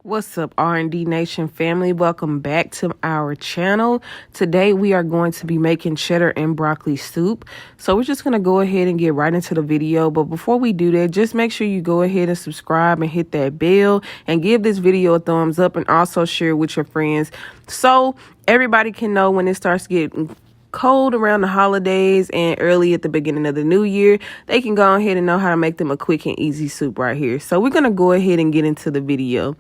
What's up, R&D Nation family? Welcome back to our channel. Today we are going to be making cheddar and broccoli soup. So we're just going to go ahead and get right into the video. But before we do that, just make sure you go ahead and subscribe and hit that bell and give this video a thumbs up and also share with your friends so everybody can know when it starts getting cold around the holidays and early at the beginning of the new year. They can go ahead and know how to make them a quick and easy soup right here. So we're going to go ahead and get into the video.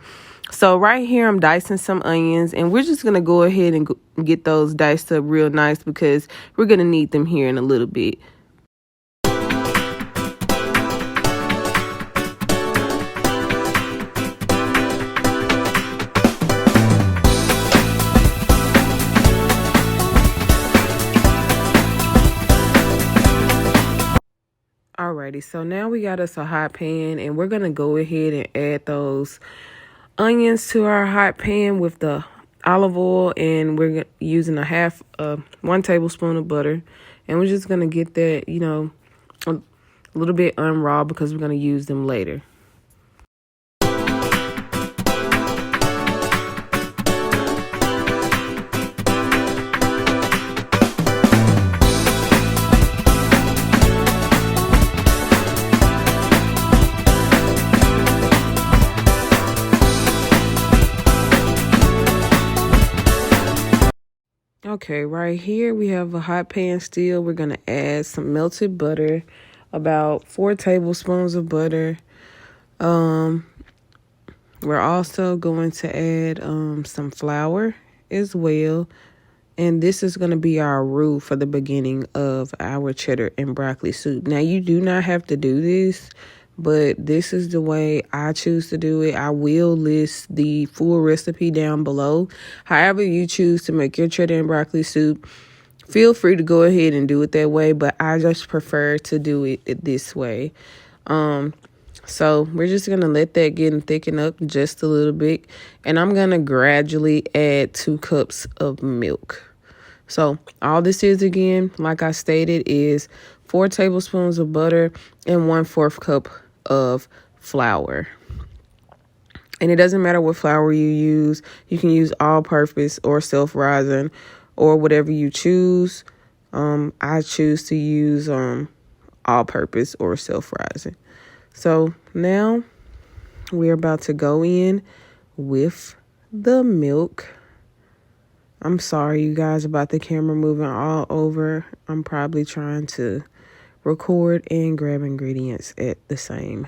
So right here, I'm dicing some onions, and we're just going to go ahead and get those diced up real nice because we're going to need them here in a little bit. Alrighty, so now we got us a hot pan, and we're going to go ahead and add those onions to our hot pan with the olive oil, and we're using one tablespoon of butter, and we're just going to get that, a little bit unraw because we're going to use them later. Okay, right here we have a hot pan still. We're going to add some melted butter, about 4 tablespoons of butter. We're also going to add some flour as well. And this is going to be our roux for the beginning of our cheddar and broccoli soup. Now, you do not have to do this, but this is the way I choose to do it. I will list the full recipe down below. However you choose to make your cheddar and broccoli soup, feel free to go ahead and do it that way, but I just prefer to do it this way. So we're just going to let that get and thicken up just a little bit, and I'm going to gradually add 2 cups of milk. So all this is, again, like I stated, is 4 tablespoons of butter and 1/4 cup of flour. And it doesn't matter what flour you use. You can use all-purpose or self-rising or whatever you choose. I choose to use all-purpose or self-rising. So now we're about to go in with the milk. I'm sorry, you guys, about the camera moving all over. I'm probably trying to record and grab ingredients at the same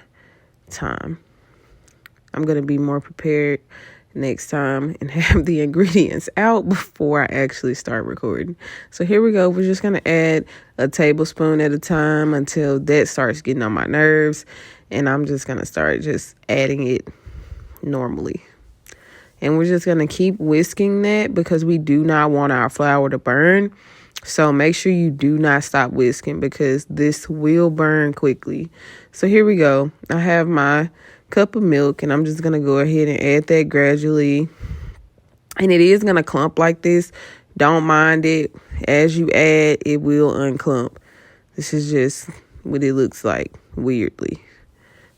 time. I'm going to be more prepared next time and have the ingredients out before I actually start recording. So here we go. We're just going to add a tablespoon at a time until that starts getting on my nerves. And I'm just going to start just adding it normally. And we're just going to keep whisking that because we do not want our flour to burn. So make sure you do not stop whisking because this will burn quickly. So here we go. I have my cup of milk, and I'm just going to go ahead and add that gradually. And it is going to clump like this. Don't mind it. As you add, it will unclump. This is just what it looks like weirdly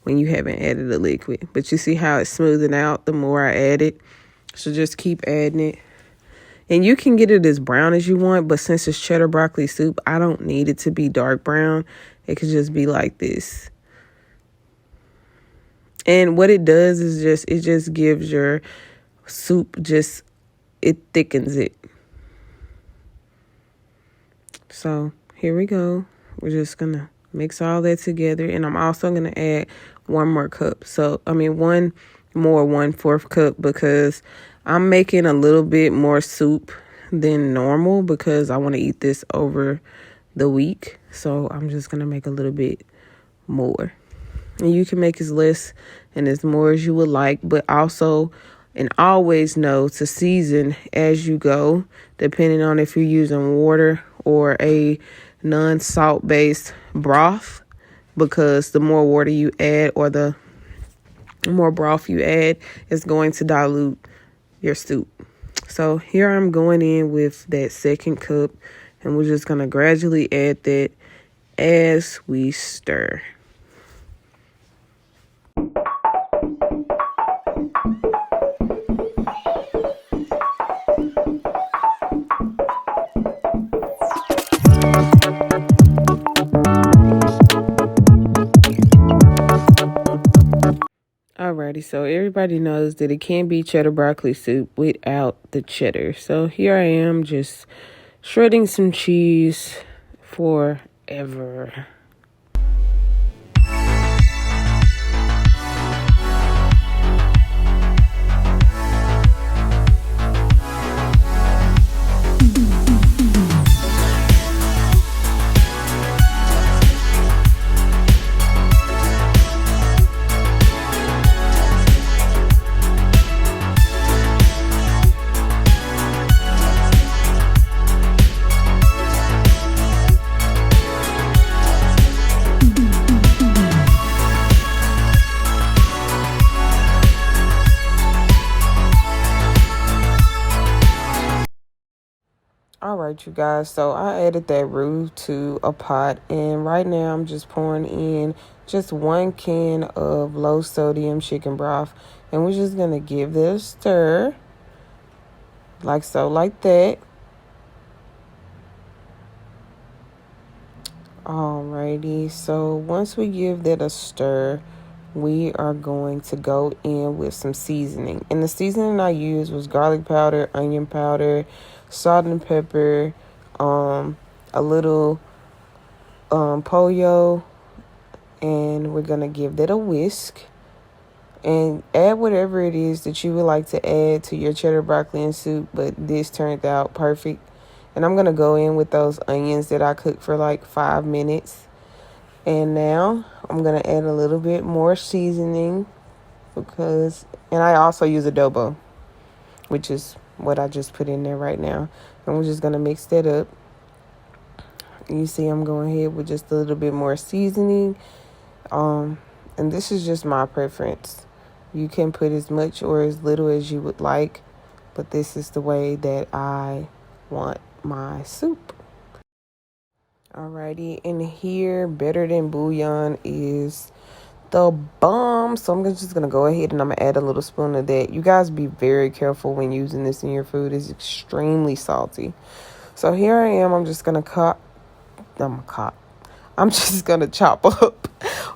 when you haven't added a liquid. But you see how it's smoothing out the more I add it. So just keep adding it. And you can get it as brown as you want, but since it's cheddar broccoli soup, I don't need it to be dark brown. It could just be like this. And what it does is it just gives your soup, it thickens it. So here we go. We're just going to mix all that together. And I'm also going to add 1 more cup. 1/4 cup because I'm making a little bit more soup than normal because I want to eat this over the week. So I'm just going to make a little bit more. And you can make as less and as more as you would like, but also and always know to season as you go, depending on if you're using water or a non-salt based broth, because the more water you add or the more broth you add is going to dilute your soup. So here I'm going in with that 2nd cup, and we're just going to gradually add that as we stir. Alrighty, so everybody knows that it can't be cheddar broccoli soup without the cheddar. So here I am just shredding some cheese forever. All right, you guys, so I added that roux to a pot, and right now I'm just pouring in just 1 can of low sodium chicken broth, and we're just going to give this a stir, like so, like that. Alrighty, so once we give that a stir, we are going to go in with some seasoning. And the seasoning I used was garlic powder, onion powder, salt and pepper, a little pollo, and we're going to give that a whisk. And add whatever it is that you would like to add to your cheddar broccoli and soup, but this turned out perfect. And I'm going to go in with those onions that I cooked for like 5 minutes. And now I'm going to add a little bit more seasoning and I also use adobo, which is what I just put in there right now. And we're just going to mix that up. You see I'm going ahead with just a little bit more seasoning. And this is just my preference. You can put as much or as little as you would like, but this is the way that I want my soup. Alrighty, and here, better than bouillon is the bomb. So I'm just going to go ahead and I'm going to add a little spoon of that. You guys be very careful when using this in your food. It's extremely salty. So here I am. I'm just going to I'm just going to chop up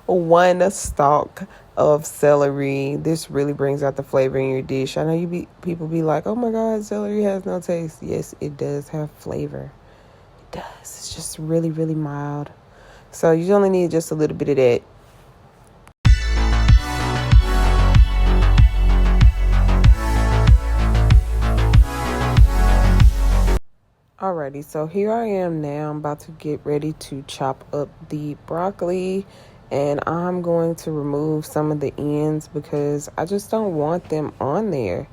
1 stalk of celery. This really brings out the flavor in your dish. I know people be like, oh my God, celery has no taste. Yes, it does have flavor. It does. It's just really, really mild. So you only need just a little bit of that. Alrighty, so here I am now. I'm about to get ready to chop up the broccoli, and I'm going to remove some of the ends because I just don't want them on there.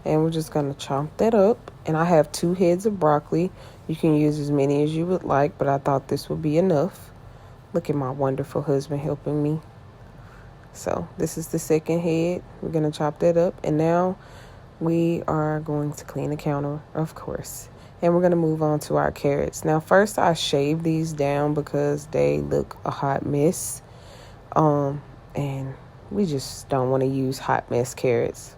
And we're just going to chop that up. And I have 2 heads of broccoli. You can use as many as you would like, but I thought this would be enough. Look at my wonderful husband helping me. So this is the 2nd head. We're going to chop that up. And now we are going to clean the counter, of course. And we're going to move on to our carrots. Now, first I shaved these down because they look a hot mess. And we just don't want to use hot mess carrots.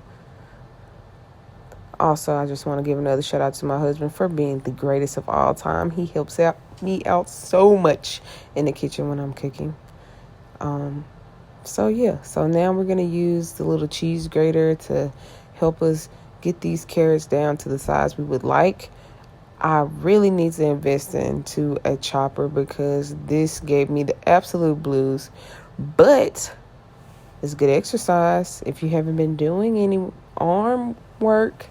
Also, I just want to give another shout out to my husband for being the greatest of all time. He helps me out so much in the kitchen when I'm cooking. So now we're going to use the little cheese grater to help us get these carrots down to the size we would like. I really need to invest into a chopper because this gave me the absolute blues. But it's good exercise. If you haven't been doing any arm work,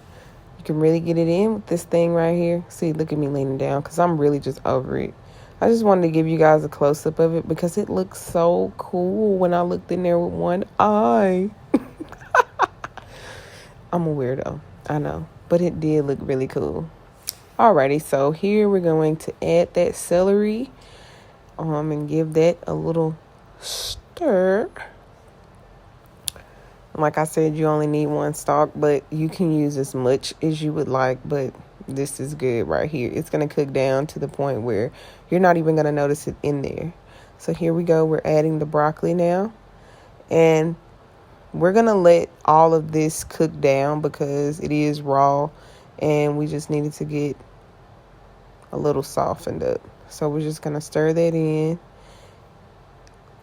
you can really get it in with this thing right here. See, look at me leaning down because I'm really just over it. I just wanted to give you guys a close-up of it because it looks so cool when I looked in there with one eye. I'm a weirdo, I know, but it did look really cool. Alrighty, so here we're going to add that celery and give that a little stir. Like I said, you only need 1 stalk, but you can use as much as you would like, but this is good right here. It's going to cook down to the point where you're not even going to notice it in there. So here we go. We're adding the broccoli now, and we're going to let all of this cook down because it is raw, and we just needed to get a little softened up. So we're just going to stir that in.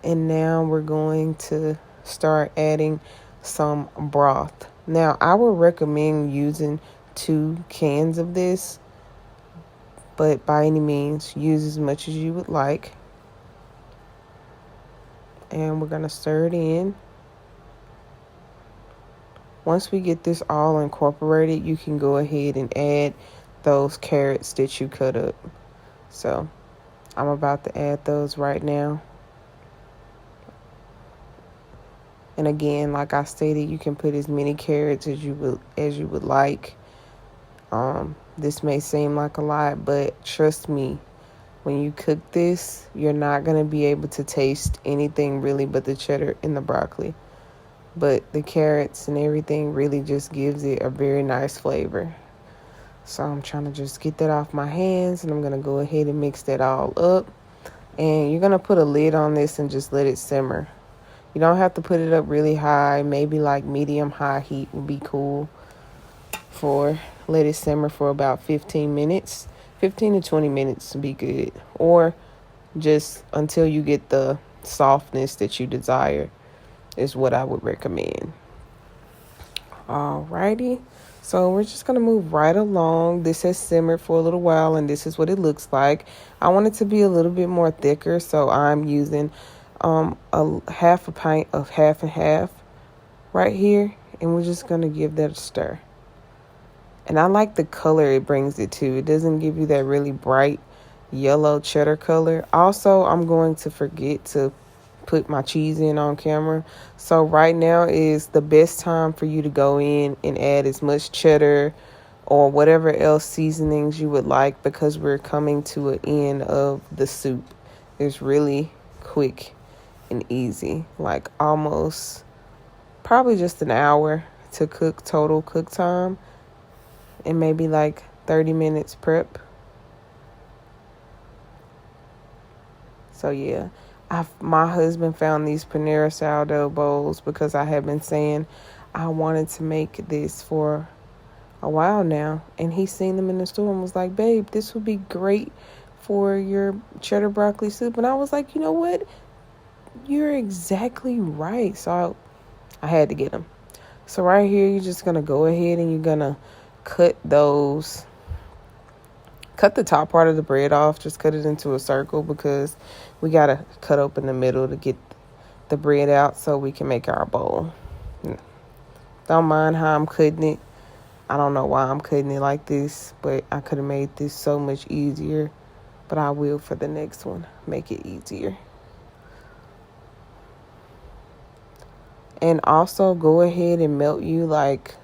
And now we're going to start adding some broth. Now, I would recommend using 2 cans of this, but by any means, use as much as you would like. And we're going to stir it in. Once we get this all incorporated, you can go ahead and add those carrots that you cut up. So I'm about to add those right now. And again, like I stated, you can put as many carrots as you would like. This may seem like a lot, but trust me, when you cook this, you're not going to be able to taste anything really but the cheddar and the broccoli. But the carrots and everything really just gives it a very nice flavor. So I'm trying to just get that off my hands, and I'm going to go ahead and mix that all up. And you're going to put a lid on this and just let it simmer. You don't have to put it up really high. Maybe like medium-high heat would be cool. Let it simmer for about 15 minutes. 15 to 20 minutes would be good. Or just until you get the softness that you desire is what I would recommend. Alrighty. So we're just going to move right along. This has simmered for a little while, and this is what it looks like. I want it to be a little bit more thicker, so I'm using a half a pint of half and half right here, and we're just going to give that a stir. And I like the color it brings it to. It doesn't give you that really bright yellow cheddar color. Also, I'm going to forget to put my cheese in on camera. So right now is the best time for you to go in and add as much cheddar or whatever else seasonings you would like, because we're coming to an end of the soup. It's really quick and easy, like almost probably just an hour to cook, total cook time, and maybe like 30 minutes prep. So yeah, my husband found these Panera sourdough bowls because I have been saying I wanted to make this for a while now, and he seen them in the store and was like, babe, this would be great for your cheddar broccoli soup. And I was like, you know what, you're exactly right. So I had to get them. So right here, you're just gonna go ahead and you're gonna cut the top part of the bread off. Just cut it into a circle, because we gotta cut open the middle to get the bread out so we can make our bowl. Don't mind how I'm cutting it. I don't know why I'm cutting it like this, but I could have made this so much easier. But I will for the next one make it easier. And also go ahead and melt you like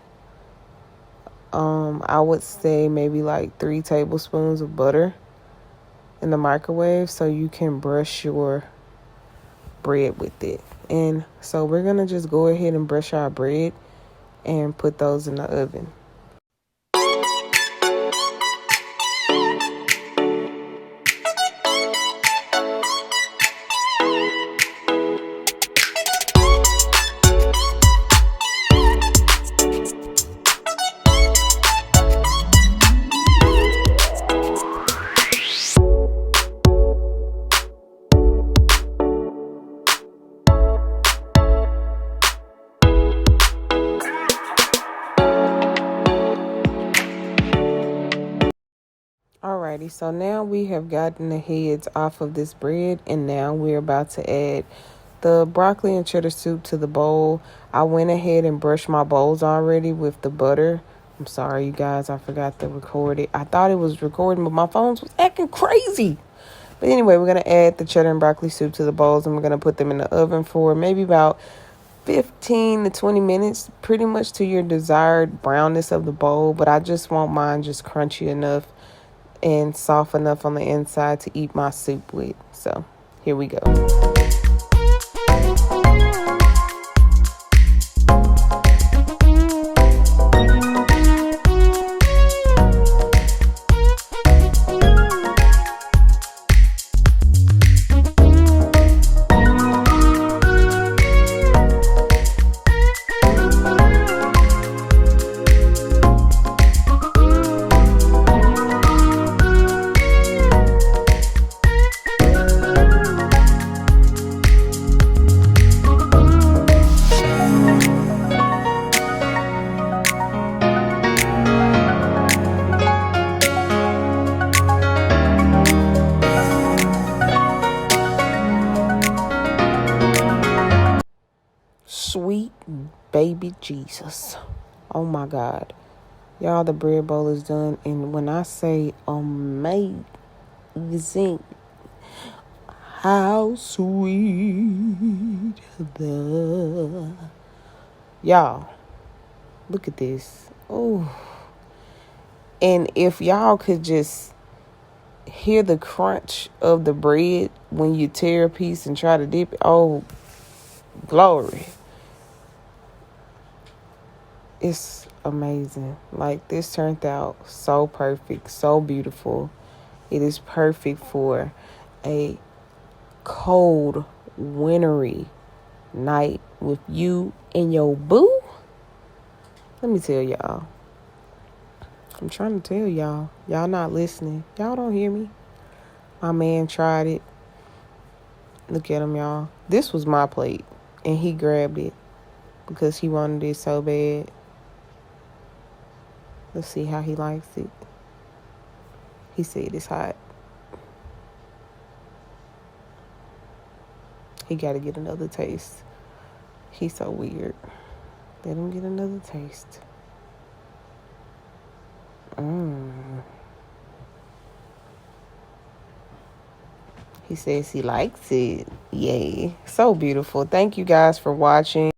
I would say maybe like 3 tablespoons of butter in the microwave, so you can brush your bread with it. And so we're gonna just go ahead and brush our bread and put those in the oven. Alrighty, so now we have gotten the heads off of this bread, and now we're about to add the broccoli and cheddar soup to the bowl. I went ahead and brushed my bowls already with the butter. I'm sorry, you guys, I forgot to record it. I thought it was recording, but my phone was acting crazy. But anyway, we're going to add the cheddar and broccoli soup to the bowls, and we're going to put them in the oven for maybe about 15 to 20 minutes, pretty much to your desired brownness of the bowl. But I just want mine just crunchy enough and soft enough on the inside to eat my soup with. So here we go. baby Jesus. Oh my God. Y'all, the bread bowl is done. And when I say amazing, how sweet the... Y'all, look at this. Oh. And if y'all could just hear the crunch of the bread when you tear a piece and try to dip it. Oh, glory. It's amazing. Like, this turned out so perfect, so beautiful. It is perfect for a cold, wintry night with you and your boo. Let me tell y'all. I'm trying to tell y'all. Y'all not listening. Y'all don't hear me. My man tried it. Look at him, y'all. This was my plate, and he grabbed it because he wanted it so bad. Let's see how he likes it. He said it's hot. He got to get another taste. He's so weird. Let him get another taste. He says he likes it. Yay. So beautiful. Thank you guys for watching.